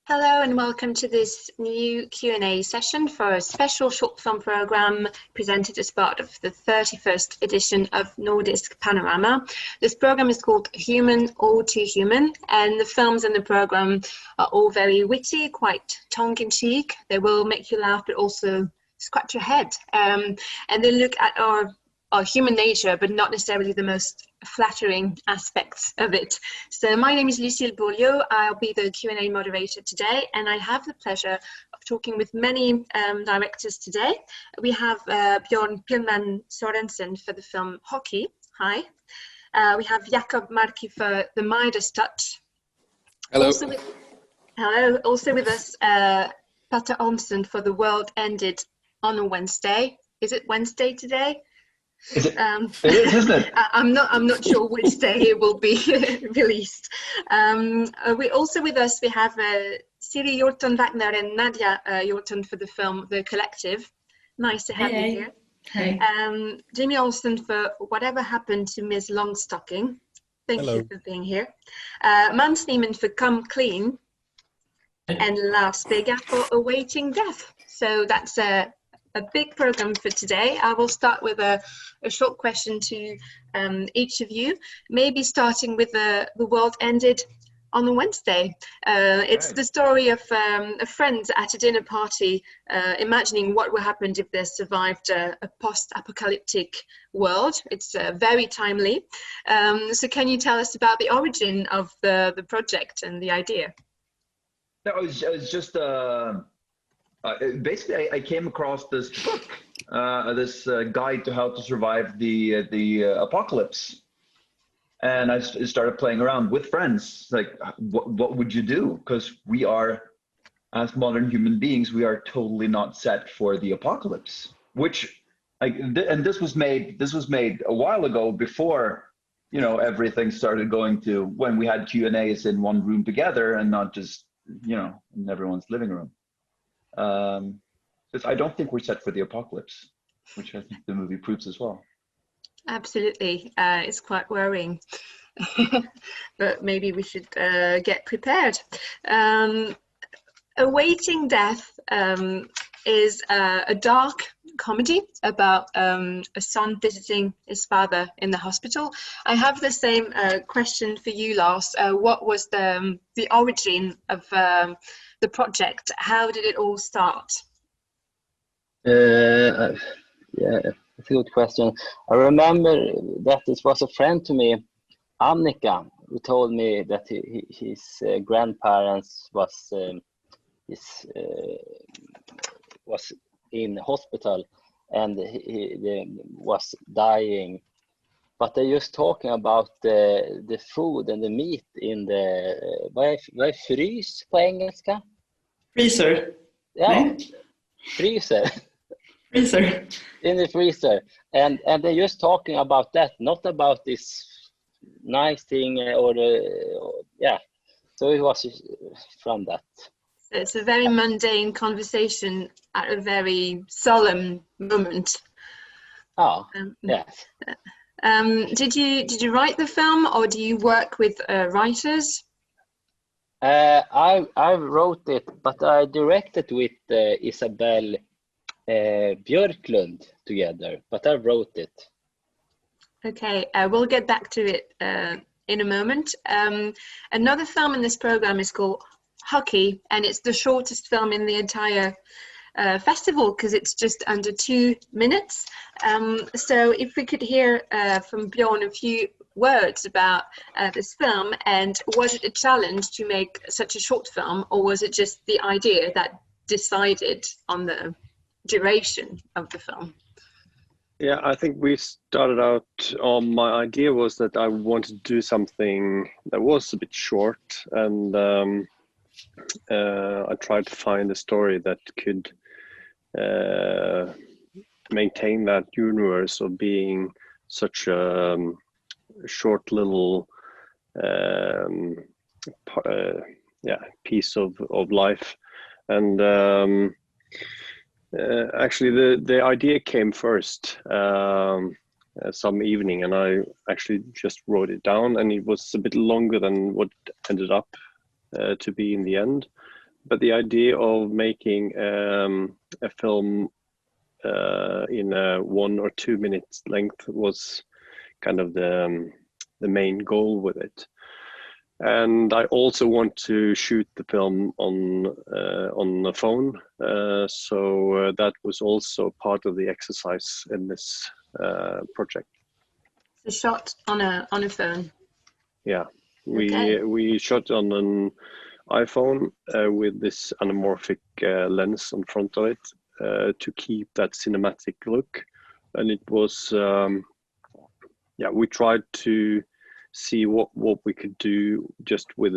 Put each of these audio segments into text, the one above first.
Hello and welcome to this new Q&A session for a special short film program presented as part of the 31st edition of Nordisk Panorama. This program is called Human or Too Human, and the films in the program are all very witty, quite tongue-in-cheek. They will make you laugh but also scratch your head. And they look at our human nature, but not necessarily the most flattering aspects of it. So my name is Lucile Bourliaud. I'll be the Q&A moderator today, and I have the pleasure of talking with many directors today. We have Bjørn Pihlmann Sørensen for the film Hockey. Hi. We have Jakob Marky for the Midas touch. Hello. Hello. Also with us, Holmsen for The World Ended on a Wednesday. Is it Wednesday today? It is, isn't it? I'm not sure which day it will be released. We also with us we have Siri, Hjorton, Wagner, and Nadja Hjorton for the film The Collective. Nice to have you here. Hey. Jimmy Olsson for Whatever Happened to Miss Longstocking. Thank Hello. you for being here. Måns for Come Clean, and Lars, Vega for Awaiting Death. So that's a big program for today. I will start with a short question to each of you, maybe starting with The World Ended on a Wednesday. It's the story of friends at a dinner party imagining what would happen if they survived a post-apocalyptic world. It's very timely. So can you tell us about the origin of the project and the idea? No, it was just basically, I came across this book, this guide to how to survive the apocalypse, and I started playing around with friends. Like, what would you do? Because we are, as modern human beings, we are totally not set for the apocalypse. Which, and this was made a while ago, before everything started going to when we had Q&As in one room together and not just in everyone's living room. I don't think we're set for the apocalypse, which I think the movie proves as well. Absolutely. It's quite worrying, but maybe we should get prepared. Awaiting Death is a dark comedy about a son visiting his father in the hospital. I have the same question for you, Lars. What was the origin of the project? How did it all start? Yeah, it's a good question. I remember that it was a friend to me, Annika, who told me that his grandparents was in hospital and he was dying. But they're just talking about the food and the meat in the vad är frys på engelska? Freezer. Ja, Nej. freezer. Freezer. In the freezer, and they're just talking about that, not about this nice thing So it was from that. So it's a very mundane conversation at a very solemn moment. Oh, yes. Did you write the film, or do you work with writers? I wrote it, but I directed with Isabel Björklund together, but I wrote it. Okay, we'll get back to it in a moment. Another film in this program is called Hockey, and it's the shortest film in the entire festival because it's just under 2 minutes. So if we could hear from Bjørn a few words about this film, and was it a challenge to make such a short film, or was it just the idea that decided on the duration of the film? Yeah, I think we started out, my idea was that I wanted to do something that was a bit short, and I tried to find a story that could maintain that universe of being such a short little piece of life. And actually the idea came first some evening, and I actually just wrote it down, and it was a bit longer than what ended up to be in the end. but the idea of making a film in a 1 or 2 minutes length was kind of the main goal with it. And I also want to shoot the film on the phone, so that was also part of the exercise in this project. So shot on a phone. Yeah, Okay. we shot on an iPhone with this anamorphic lens in front of it to keep that cinematic look, and it was we tried to see what we could do just with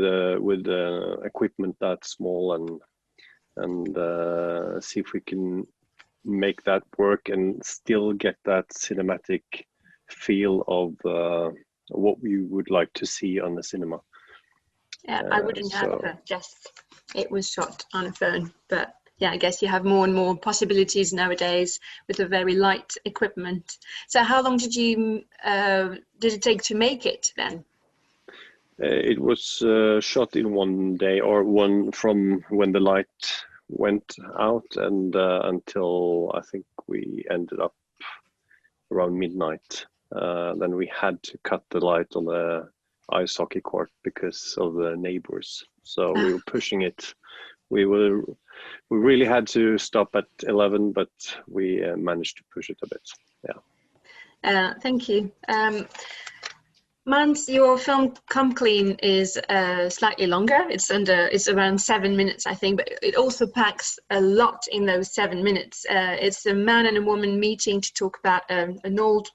equipment that small, and see if we can make that work and still get that cinematic feel of what we would like to see on the cinema. Yeah, I wouldn't have guessed it was shot on a phone, but yeah, I guess you have more and more possibilities nowadays with a very light equipment. So how long did it take to make it then? It was shot in 1 day, or one from when the light went out and until I think we ended up around midnight. Then we had to cut the light on the ice hockey court because of the neighbors. So we were pushing it. We really had to stop at 11, but we managed to push it a bit. Yeah. Thank you. Måns, your film Come Clean is slightly longer. It's around 7 minutes, I think, but it also packs a lot in those 7 minutes. It's a man and a woman meeting to talk about an old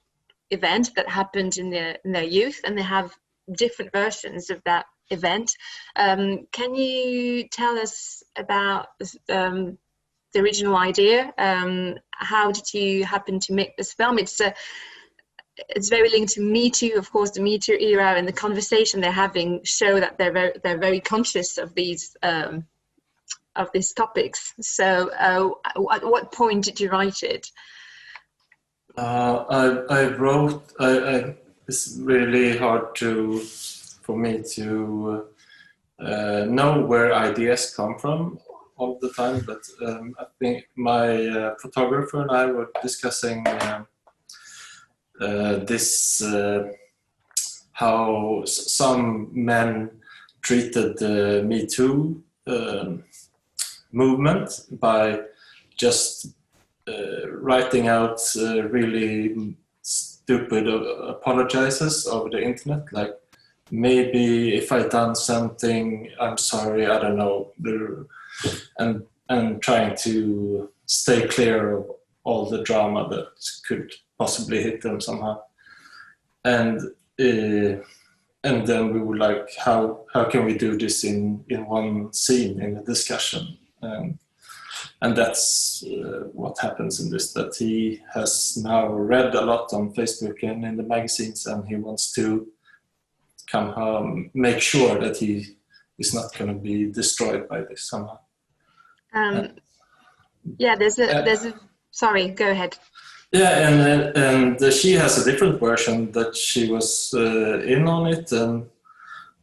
event that happened in their youth, and they have different versions of that event. Can you tell us about the original idea? How did you happen to make this film? It's very linked to Me Too, of course. The Me Too era and the conversation they're having show that they're very conscious of these topics. So, at what point did you write it? I wrote. It's really hard for me to know where ideas come from all the time. But I think my photographer and I were discussing how some men treated the Me Too movement by just writing out really stupid apologizes over the internet, like maybe if I done something, I'm sorry, I don't know, and trying to stay clear of all the drama that could possibly hit them somehow. And then we were like, how can we do this in one scene, in a discussion? And that's what happens in this, that he has now read a lot on Facebook and in the magazines, and he wants to make sure that he is not going to be destroyed by this somehow. Yeah, there's a sorry, go ahead. Yeah, and she has a different version that she was in on it,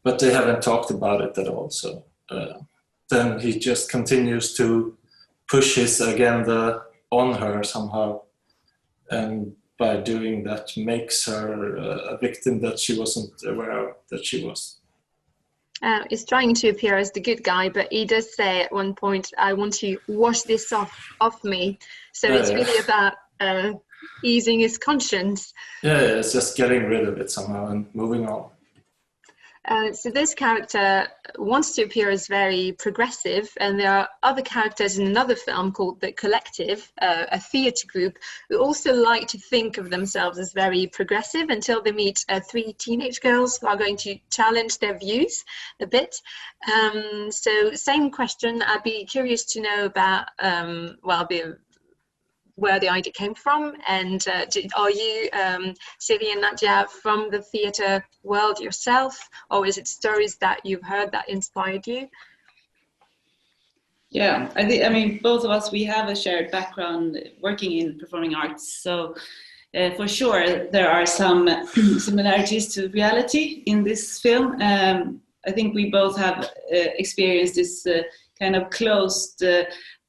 but they haven't talked about it at all. So then he just continues to push his agenda on her somehow, and by doing that makes her a victim that she wasn't aware of that she was. He's trying to appear as the good guy, but he does say at one point, I want to wash this off me. So it's really about easing his conscience. Yeah, it's just getting rid of it somehow and moving on. So this character wants to appear as very progressive, and there are other characters in another film called The Collective, a theatre group, who also like to think of themselves as very progressive until they meet 3 teenage girls who are going to challenge their views a bit. So same question, I'd be curious to know about, where the idea came from, and are you, Siri and Nadja, from the theatre world yourself, or is it stories that you've heard that inspired you? Yeah, I mean, both of us, we have a shared background working in performing arts, so for sure there are some similarities to reality in this film. I think we both have experienced this kind of closed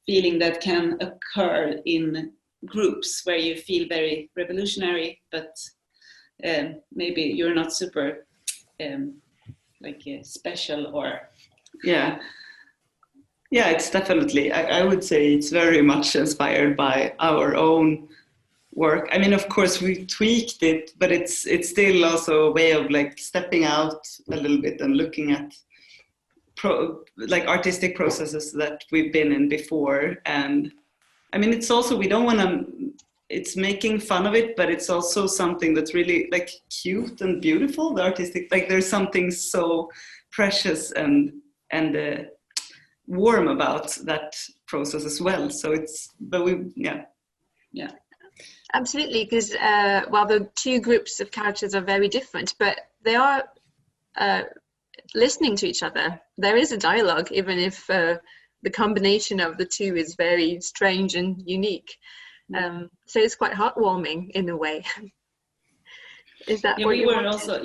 feeling that can occur in groups where you feel very revolutionary, but maybe you're not super special, or yeah, it's definitely, I would say it's very much inspired by our own work. I mean, of course we tweaked it, but it's still also a way of like stepping out a little bit and looking at artistic processes that we've been in before. And I mean, it's also, we don't want to, it's making fun of it, but it's also something that's really like cute and beautiful, the artistic, like there's something so precious and warm about that process as well. So yeah. Absolutely, because while the two groups of characters are very different, but they are listening to each other. There is a dialogue, even if the combination of the two is very strange and unique. So it's quite heartwarming in a way. Is that what you wanted? But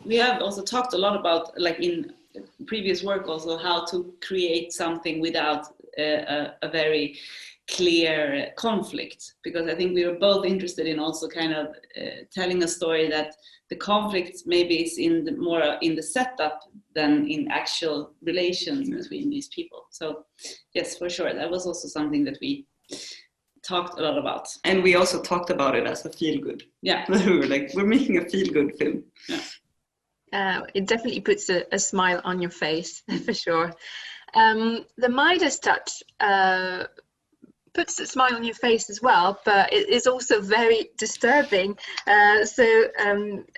we have also talked a lot about, like in previous work also, how to create something without a very clear conflict, because I think we were both interested in also kind of telling a story that the conflict maybe is more in the setup than in actual relations between these people. So yes, for sure, that was also something that we talked a lot about. And we also talked about it as a feel-good. Yeah. We were like, we're making a feel-good film. Yeah. It definitely puts a smile on your face, for sure. The Midas touch puts a smile on your face as well, but it is also very disturbing.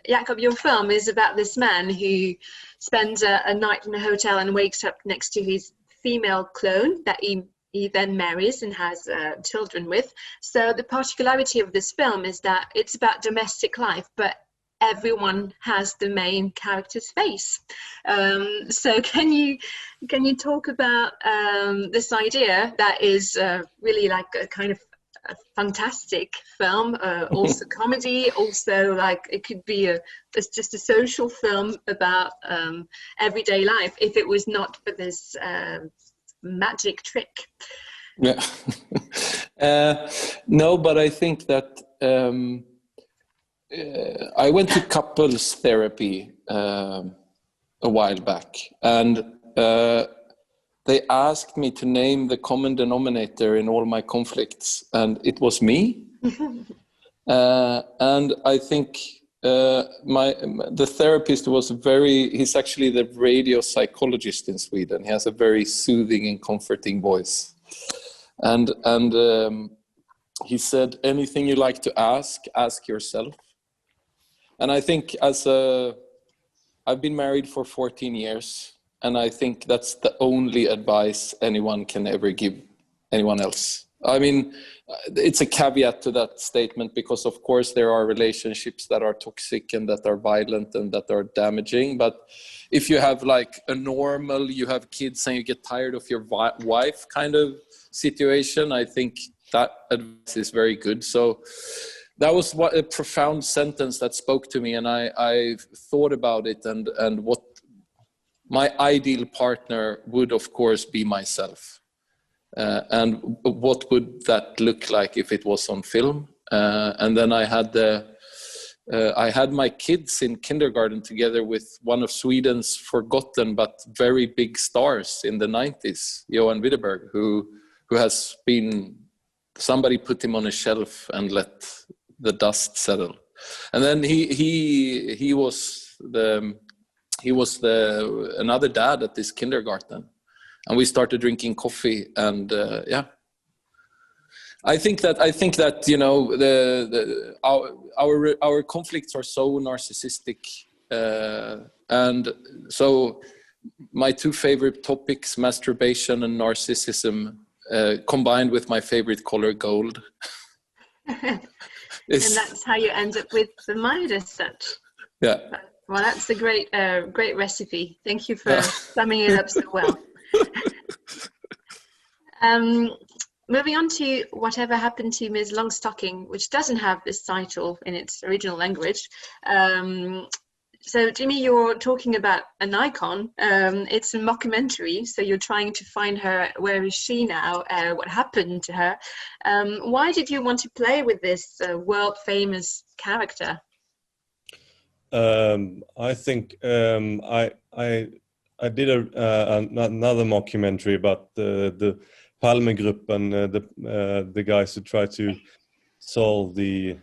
Jakob, your film is about this man who spends a night in a hotel and wakes up next to his female clone that he then marries and has children with. So the particularity of this film is that it's about domestic life, but everyone has the main character's face. So can you talk about this idea that is really like a kind of a fantastic film, also comedy, also like it could be it's just a social film about everyday life if it was not for this magic trick. Yeah. No, but I think that I went to couples therapy a while back, and they asked me to name the common denominator in all my conflicts, and it was me. And I think the therapist was he's actually the radio psychologist in Sweden. He has a very soothing and comforting voice. And he said, anything you like to ask yourself. And I think I've been married for 14 years, and I think that's the only advice anyone can ever give anyone else. I mean, it's a caveat to that statement, because of course there are relationships that are toxic and that are violent and that are damaging. But if you have like a normal, you have kids and you get tired of your wife kind of situation, I think that advice is very good. So that was a profound sentence that spoke to me, and I thought about it, and what my ideal partner would of course be myself. And what would that look like if it was on film? And then I had my kids in kindergarten together with one of Sweden's forgotten but very big stars in the 90s, Johan Widerberg, who has been, somebody put him on a shelf and let the dust settle. And then he was another dad at this kindergarten. And we started drinking coffee, and I think that you know our conflicts are so narcissistic, and so my two favorite topics, masturbation and narcissism, combined with my favorite color, gold. And that's how you end up with the Midas touch. Yeah. Well, that's a great recipe. Thank you for summing it up so well. Moving on to Whatever Happened to Ms. Longstocking, which doesn't have this title in its original language. So, Jimmy, you're talking about an icon. It's a mockumentary, so you're trying to find her. Where is she now? What happened to her? Why did you want to play with this world-famous character? I think I did another mockumentary about the Palme-gruppen, the guys who tried to solve the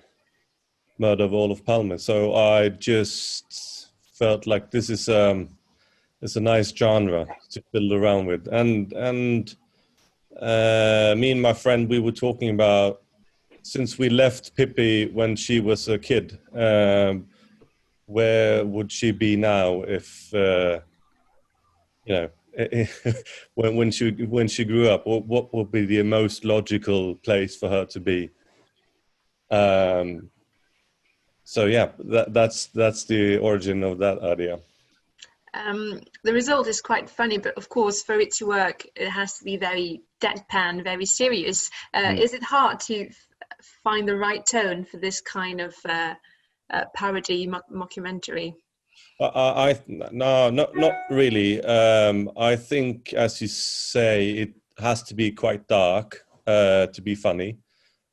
murder of Olof Palme. So I just felt like this is it's a nice genre to build around with. And me and my friend, we were talking about, since we left Pippi when she was a kid, where would she be now if when she grew up? What would be the most logical place for her to be? So yeah, that's the origin of that idea. The result is quite funny, but of course, for it to work, it has to be very deadpan, very serious. Is it hard to find the right tone for this kind of parody mockumentary? No, not really. I think, as you say, it has to be quite dark to be funny.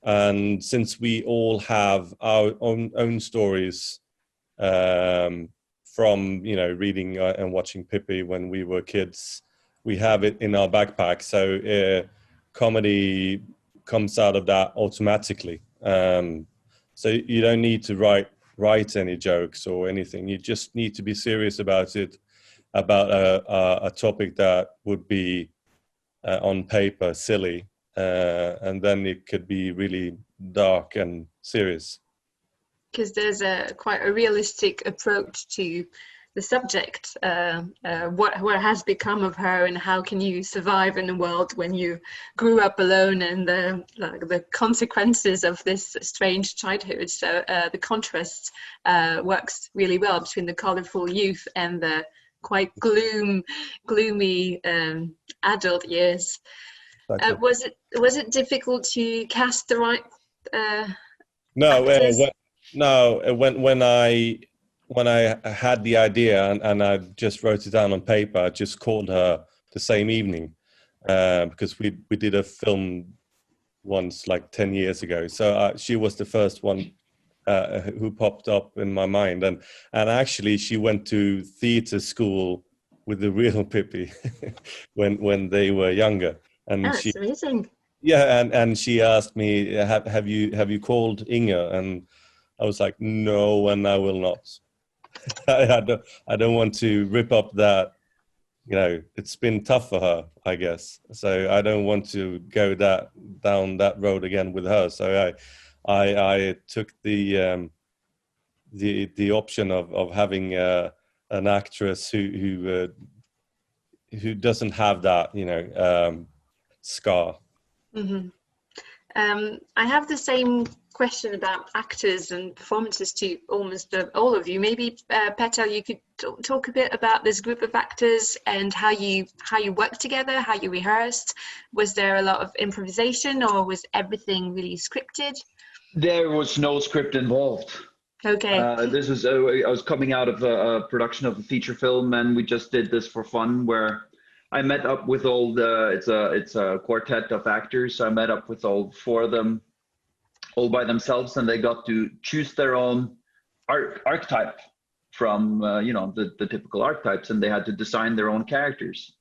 And since we all have our own stories from reading and watching Pippi when we were kids, we have it in our backpack. So comedy comes out of that automatically. So you don't need to write any jokes or anything. You just need to be serious about it, about a topic that would be on paper silly. And then it could be really dark and serious. Because there's quite a realistic approach to the subject. What has become of her, and how can you survive in a world when you grew up alone, and the consequences of this strange childhood. So the contrast works really well between the colourful youth and the quite gloomy adult years. Was it difficult to cast the right actors? When I had the idea and I just wrote it down on paper, I just called her the same evening because we did a film once like 10 years ago. So she was the first one who popped up in my mind, and actually she went to theatre school with the real Pippi when they were younger. And that's amazing. Yeah, and she asked me, have you called Inger? And I was like, no, and I will not. I don't want to rip up that. It's been tough for her, I guess. So I don't want to go down that road again with her. So I took the option of having an actress who doesn't have that scar. Mm-hmm. I have the same question about actors and performances to almost all of you. Maybe Petter, you could talk a bit about this group of actors and how you worked together, how you rehearsed. Was there a lot of improvisation, or was everything really scripted? There was no script involved. Okay. I was coming out of a production of a feature film, and we just did this for fun, where I met up with it's a quartet of actors. So I met up with all four of them, all by themselves, and they got to choose their own archetype from the typical archetypes, and they had to design their own characters.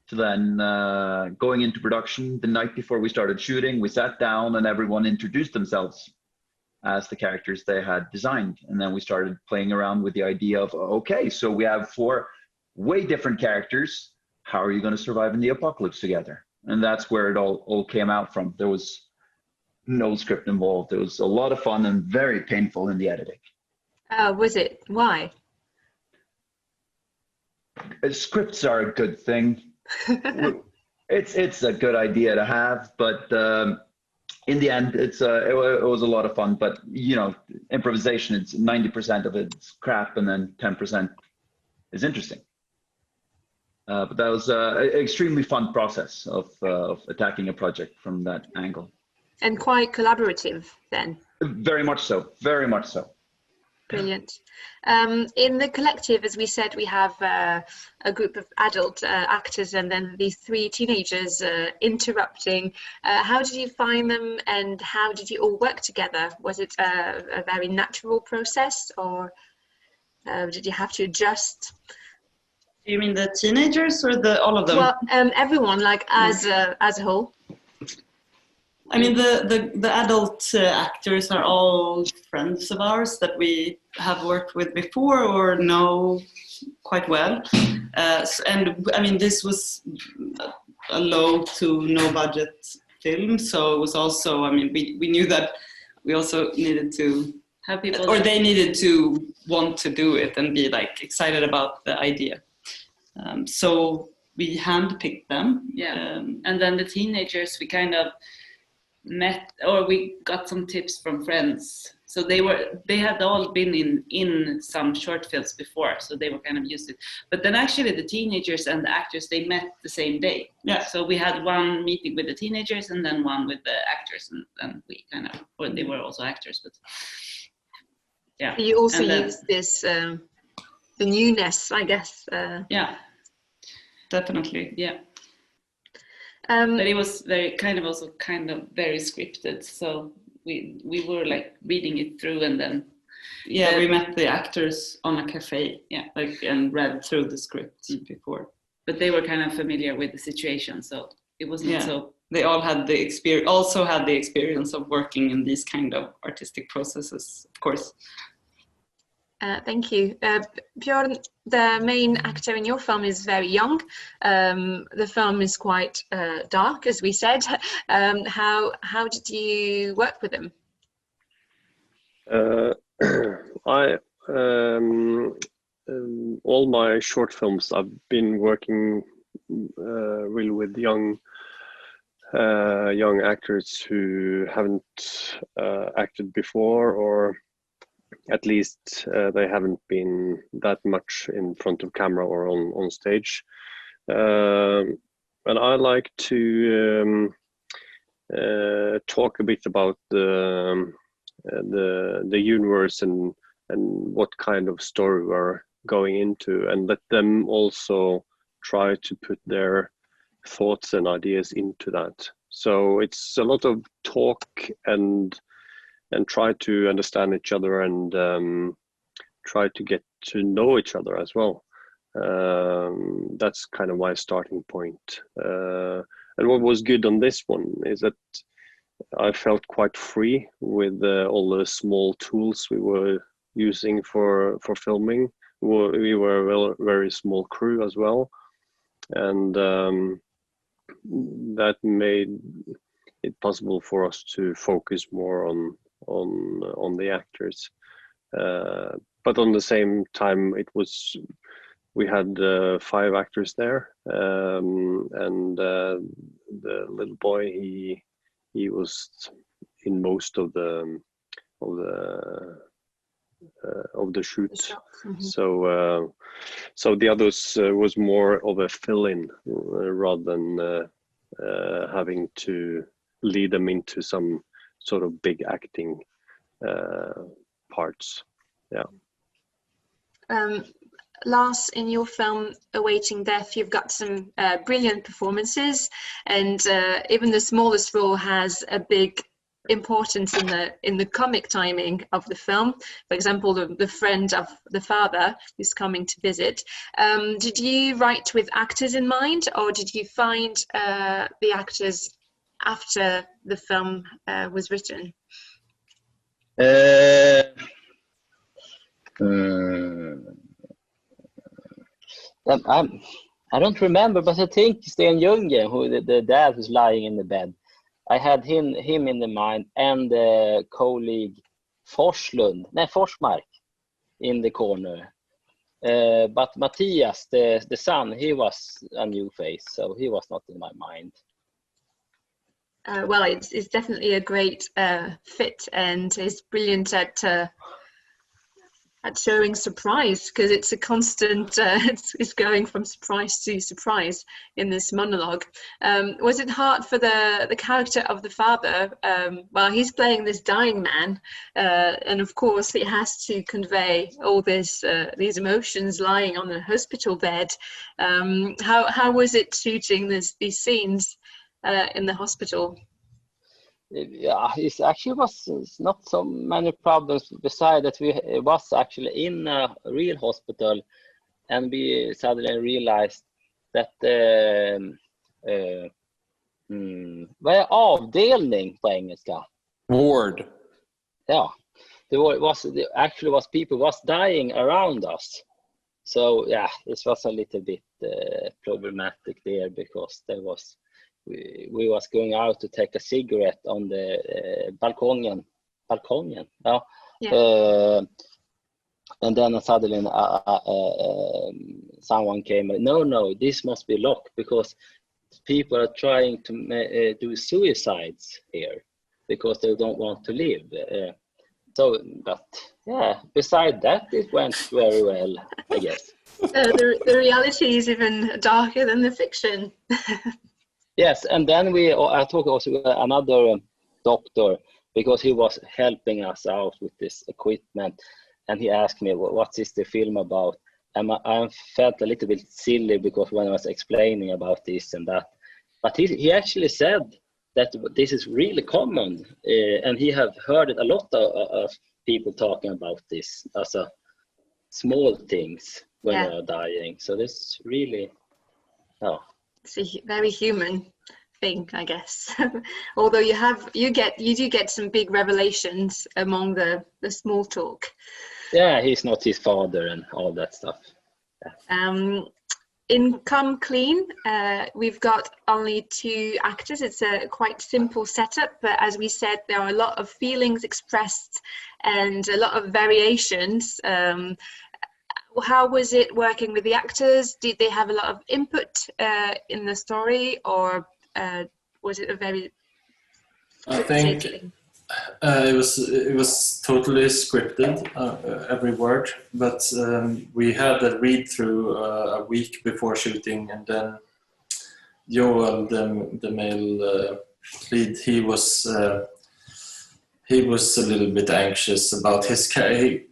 So then going into production, the night before we started shooting, we sat down and everyone introduced themselves as the characters they had designed. And then we started playing around with the idea of, okay, so we have four way different characters. How are you going to survive in the apocalypse together? And that's where it all came out from. There was no script involved. It was a lot of fun and very painful in the editing. Was it? Why? Scripts are a good thing. It's a good idea to have, but in the end, it was a lot of fun. But improvisation, it's 90% of it's crap, and then 10% is interesting. But that was an extremely fun process of attacking a project from that angle. And quite collaborative then. Very much so. Very much so. Brilliant. In the collective, as we said, we have a group of adult actors and then these 3 teenagers interrupting. How did you find them and how did you all work together? Was it a very natural process, or did you have to adjust? You mean the teenagers or all of them? Well, everyone, like as a whole. I mean, the adult actors are all friends of ours that we have worked with before or know quite well. And I mean, this was a low to no budget film. So it was also, I mean, we knew that we also needed to have people, or they needed to want to do it and be like excited about the idea. So we handpicked them. Yeah. And then the teenagers, we kind of met, or we got some tips from friends. So they had all been in some short films before, so they were kind of used to it. But then actually the teenagers and the actors, they met the same day. Yeah. So we had one meeting with the teenagers and then one with the actors, and we kind of, or they were also actors, but yeah. You also used this, the newness, I guess. Yeah. Definitely. Yeah. But it was very very scripted, so we were like reading it through, and then we met the actors on a cafe, and read through the script before. But they were kind of familiar with the situation, so it wasn't so. They all had the experience, also had the experience of working in these kind of artistic processes, of course. Thank you. Bjørn, the main actor in your film is very young. The film is quite dark, as we said. How did you work with him? All my short films, I've been working really with young actors who haven't acted before, or at least they haven't been that much in front of camera or on stage. And I like to talk a bit about the universe and what kind of story we're going into, and let them also try to put their thoughts and ideas into that. So it's a lot of talk and try to understand each other and try to get to know each other as well. That's kind of my starting point. And what was good on this one is that I felt quite free with all the small tools we were using for filming. We were a very small crew as well, and that made it possible for us to focus more on the actors, but on the same time we had 5 actors there, and the little boy, he was in most of the shoot. Mm-hmm. So the others was more of a fill-in rather than having to lead them into some sort of big acting parts. Lars, in your film Awaiting Death, you've got some brilliant performances, and even the smallest role has a big importance in the comic timing of the film. For example, the friend of the father who's coming to visit. Did you write with actors in mind, or did you find the actors after the film was written? I don't remember, but I think Sten Ljunggren, who the dad who's lying in the bed, I had him in the mind, and the colleague Forsmark in the corner. But Matthias, the son, he was a new face, so he was not in my mind. Well, it's definitely a great fit, and he's brilliant at at showing surprise, because it's a constant, it's going from surprise to surprise in this monologue. Was it hard for the character of the father? Well, he's playing this dying man, and of course he has to convey all these emotions lying on the hospital bed. How was it shooting these scenes in the hospital? Yeah, it actually was not so many problems. Besides that, we was actually in a real hospital, and we suddenly realized that vad är avdelning på engelska? Ward. Yeah, actually was people was dying around us. So yeah, this was a little bit problematic there, because there was. We was going out to take a cigarette on the balkongen. Yeah. And then suddenly someone came. No, this must be locked, because people are trying to do suicides here because they don't want to live. But yeah, beside that, it went very well, I guess. The reality is even darker than the fiction. Yes, and then I talked also with another doctor, because he was helping us out with this equipment, and he asked me, what is the film about? And I felt a little bit silly, because when I was explaining about this and that, but he actually said that this is really common, and he have heard it a lot of people talking about this as a small things when they are dying. So this really, It's a very human thing, I guess. Although you do get some big revelations among the small talk. Yeah, he's not his father and all that stuff. Yeah. In Come Clean, we've got only 2 actors. It's a quite simple setup, but as we said, there are a lot of feelings expressed and a lot of variations. How was it working with the actors? Did they have a lot of input in the story, or was it a very? I think it was totally scripted, every word. But we had a read through a week before shooting, and then Joel, the male lead, he was a little bit anxious about his character.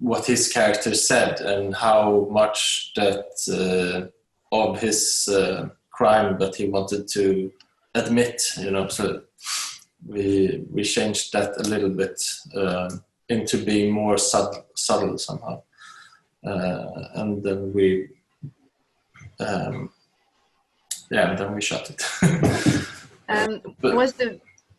What his character said, and how much that of his crime that he wanted to admit, so we changed that a little bit into being more subtle somehow, and then then we shot it.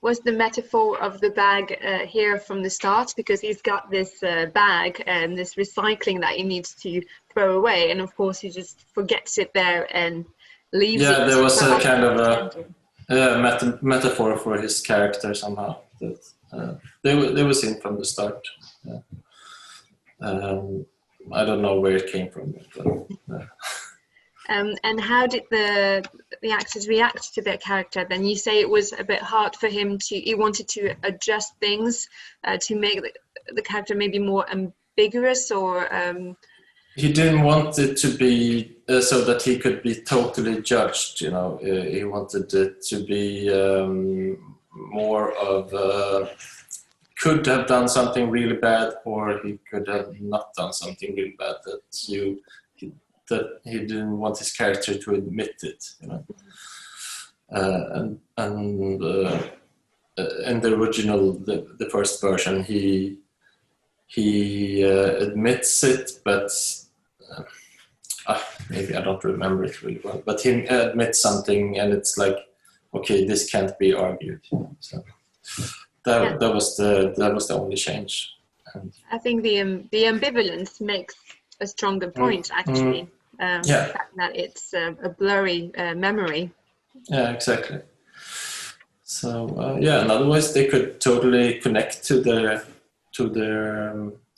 Was the metaphor of the bag here from the start, because he's got this bag and this recycling that he needs to throw away, and of course he just forgets it there and leaves it. Yeah, there was a kind of a metaphor for his character somehow. That they was in from the start. Yeah. I don't know where it came from. But, and how did the actors react to their character? Then you say it was a bit hard for him he wanted to adjust things to make the character maybe more ambiguous, or he didn't want it to be so that he could be totally judged. He wanted it to be more of could have done something really bad, or he could have not done something really bad. That he didn't want his character to admit it, and in the original, the first version, he admits it, but maybe I don't remember it really well. But he admits something, and it's like, okay, this can't be argued. So that was the only change. And I think the ambivalence makes a stronger point, actually. The fact that it's a blurry memory. Yeah, exactly. So and otherwise they could totally connect to the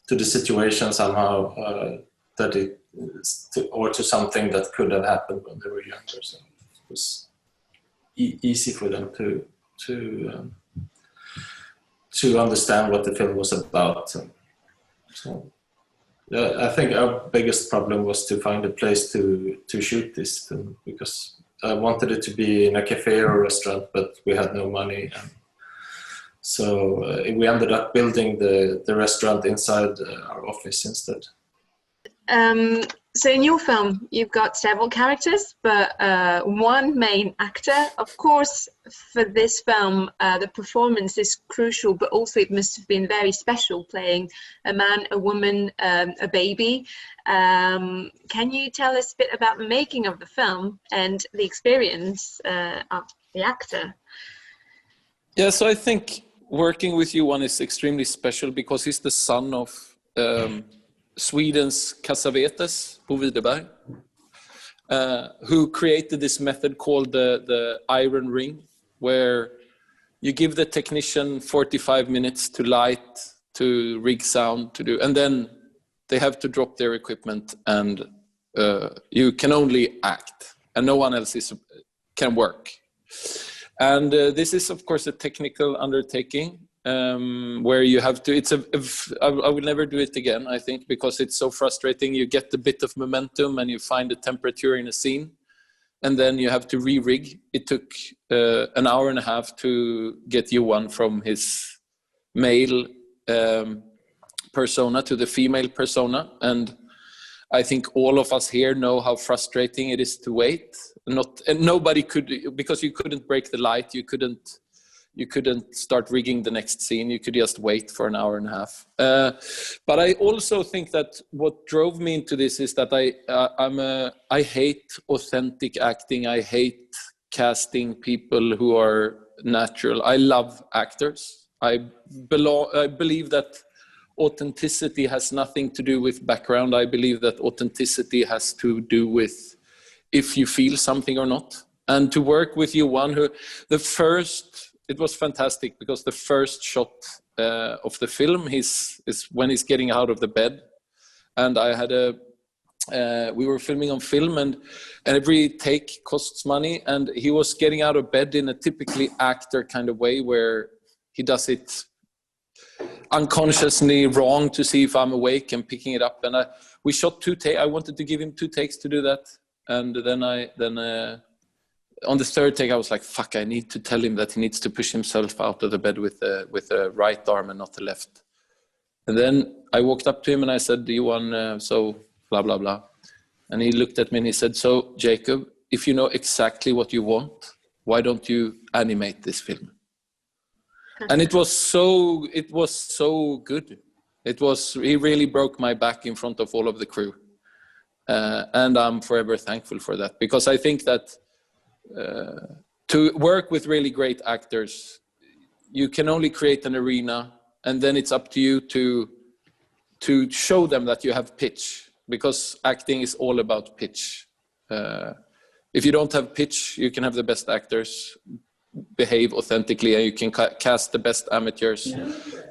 situation somehow, or to something that could have happened when they were younger. So it was easy for them to understand what the film was about. So yeah, I think our biggest problem was to find a place to shoot this film, because I wanted it to be in a cafe or a restaurant, but we had no money. And so we ended up building the restaurant inside our office instead. So in your film, you've got several characters, but one main actor. Of course, for this film, the performance is crucial, but also it must have been very special playing a man, a woman, a baby. Can you tell us a bit about the making of the film and the experience of the actor? Yeah, so I think working with Johan is extremely special because he's the son of Sweden's Cassavetes, Bo Widerberg, who created this method called the iron ring, where you give the technician 45 minutes to light, to rig sound, to do, and then they have to drop their equipment, and you can only act, and no one else can work. And this is, of course, a technical undertaking. Where you have to, I will never do it again, I think, because it's so frustrating. You get a bit of momentum and you find the temperature in a scene, and then you have to re-rig. It took an hour and a half to get Johan from his male persona to the female persona. And I think all of us here know how frustrating it is to wait. And nobody could, because you couldn't break the light, you couldn't start rigging the next scene. You could just wait for an hour and a half. But I also think that what drove me into this is that I hate authentic acting. I hate casting people who are natural. I love actors. I believe that authenticity has nothing to do with background. I believe that authenticity has to do with if you feel something or not. And to work with Johan, it was fantastic because the first shot of the film is when he's getting out of the bed, and I had we were filming on film, and every take costs money, and he was getting out of bed in a typically actor kind of way where he does it unconsciously wrong to see if I'm awake and picking it up, and we shot 2 takes. I wanted to give him 2 takes to do that, and then on the 3rd take, I was like, fuck, I need to tell him that he needs to push himself out of the bed with the right arm and not the left. And then I walked up to him and I said, do you want, so blah, blah, blah. And he looked at me and he said, so Jakob, if you know exactly what you want, why don't you animate this film? And it was so good. He really broke my back in front of all of the crew. And I'm forever thankful for that, because I think that to work with really great actors, you can only create an arena, and then it's up to you to show them that you have pitch, because acting is all about pitch. If you don't have pitch, you can have the best actors behave authentically, and you can cast the best amateurs,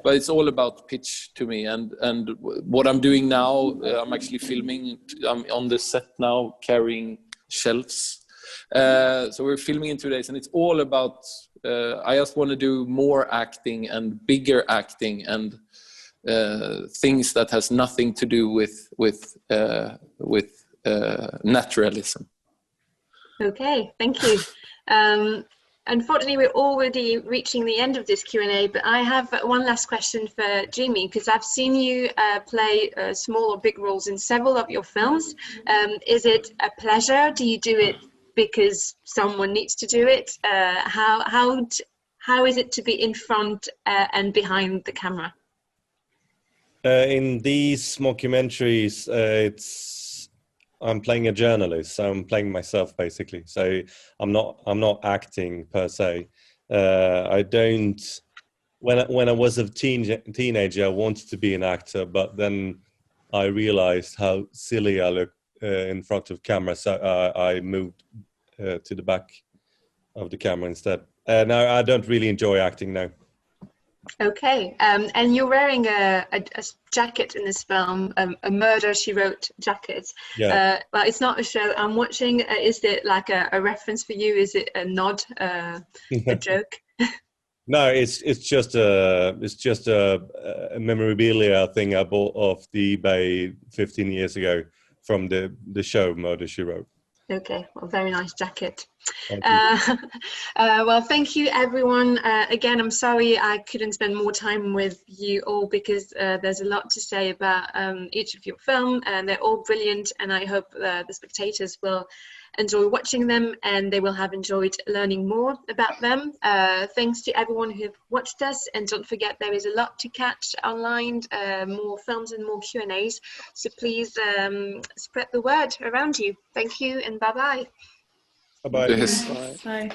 but it's all about pitch to me. And what I'm doing now, I'm actually filming. I'm on the set now carrying shelves. So we're filming in 2 days, and it's all about I just want to do more acting and bigger acting and things that has nothing to do with naturalism. Okay, thank you. Unfortunately, we're already reaching the end of this Q&A, but I have one last question for Jimmy, because I've seen you play small or big roles in several of your films. Is it a pleasure? Do you do it because someone needs to do it? How is it to be in front and behind the camera? In these mockumentaries, I'm playing a journalist, so I'm playing myself basically. So I'm not acting per se. I don't. When I was a teenager, I wanted to be an actor, but then I realized how silly I look in front of camera, so I moved to the back of the camera instead. No, I don't really enjoy acting now. Okay, and you're wearing a jacket in this film, a Murder, She Wrote jacket. Yeah. Well, it's not a show I'm watching. Is it like a reference for you? Is it a nod, a joke? No, it's just a memorabilia thing I bought off the eBay 15 years ago from the show Murder, She Wrote. Okay, well, very nice jacket. Thank you. Well, thank you, everyone. Again, I'm sorry I couldn't spend more time with you all because there's a lot to say about each of your film, and they're all brilliant, and I hope the spectators will enjoy watching them and they will have enjoyed learning more about them. Thanks to everyone who watched us, and don't forget there is a lot to catch online, more films and more Q&As, so please spread the word around you. Thank you and bye-bye. Bye-bye. Yes. Bye. Bye.